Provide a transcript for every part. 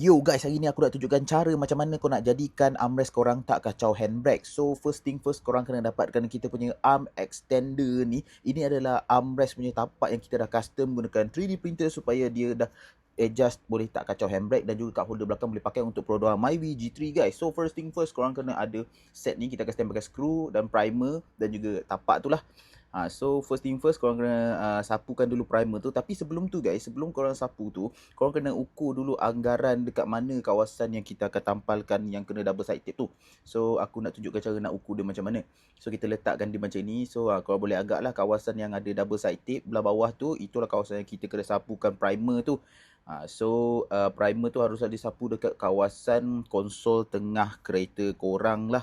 Yo guys, hari ni aku nak tunjukkan cara macam mana kau nak jadikan armrest korang tak kacau handbrake. So first thing first, korang kena dapatkan kita punya arm extender ni. Ini adalah armrest punya tapak yang kita dah custom gunakan 3D printer supaya dia dah adjust boleh tak kacau handbrake, dan juga kat holder belakang boleh pakai untuk produk Myvi G3 guys. So first thing first, korang kena ada set ni. Kita akan stand pakai skru dan primer dan juga tapak tu lah. So first thing first, korang kena sapukan dulu primer tu. Tapi sebelum tu guys, sebelum korang sapu tu, korang kena ukur dulu anggaran dekat mana kawasan yang kita akan tampalkan yang kena double side tape tu. So aku nak tunjukkan cara nak ukur dia macam mana. So kita letakkan dia macam ni. So korang boleh agak lah kawasan yang ada double side tape belah bawah tu, itulah kawasan yang kita kena sapukan primer tu. Primer tu harus ada sapu dekat kawasan konsol tengah kereta korang lah.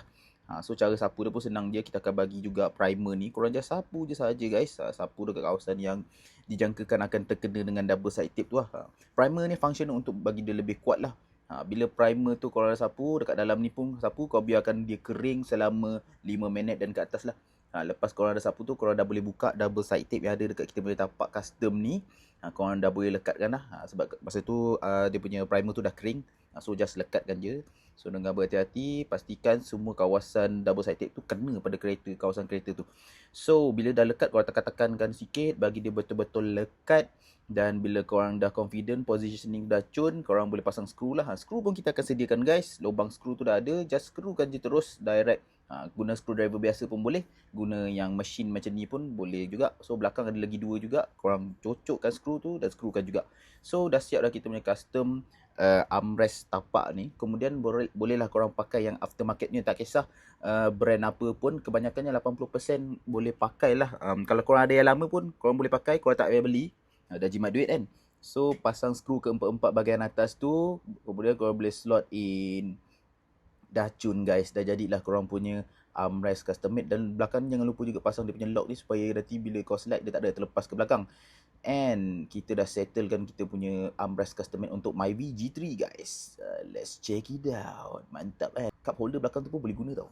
So cara sapu dia pun senang je. Kita akan bagi juga primer ni. Korang just sapu je saja guys. Sapu dekat kawasan yang dijangkakan akan terkena dengan double side tape tu lah. Primer ni function untuk bagi dia lebih kuat lah. Bila primer tu korang dah sapu, dekat dalam ni pun sapu, kau biarkan dia kering selama 5 minit dan ke atas lah. Lepas korang dah sapu tu, korang dah boleh buka double side tape yang ada dekat kita punya tapak custom ni. Korang dah boleh lekatkan lah. Sebab masa tu dia punya primer tu dah kering. So just lekatkan je. So dengan berhati-hati, pastikan semua kawasan double side tape tu kena pada kereta, kawasan kereta tu. So bila dah lekat, korang tekan-tekankan sikit bagi dia betul-betul lekat. Dan bila korang dah confident, positioning dah cun, korang boleh pasang skru lah. Skru pun kita akan sediakan guys. Lubang skru tu dah ada, just skrukan je terus direct. Guna screwdriver biasa pun boleh, guna yang mesin macam ni pun boleh juga. So belakang ada lagi dua juga, korang cocokkan skru tu dan skrukan juga. So dah siap dah kita punya custom armrest tapak ni. Kemudian bolehlah korang pakai yang aftermarket ni, tak kisah brand apa pun. Kebanyakannya 80% boleh pakai lah. Kalau korang ada yang lama pun korang boleh pakai, korang tak payah beli, dah jimat duit kan. So pasang skru ke empat-empat bahagian atas tu, kemudian korang boleh slot in. Dah cun guys, dah jadilah korang punya armrest custom made. Dan belakang jangan lupa juga pasang dia punya lock ni, supaya nanti bila kau slide dia tak ada terlepas ke belakang. And kita dah settlekan kita punya armrest custom made untuk Myvi G3 guys. Let's check it out. Mantap kan. Cup holder belakang tu pun boleh guna tau.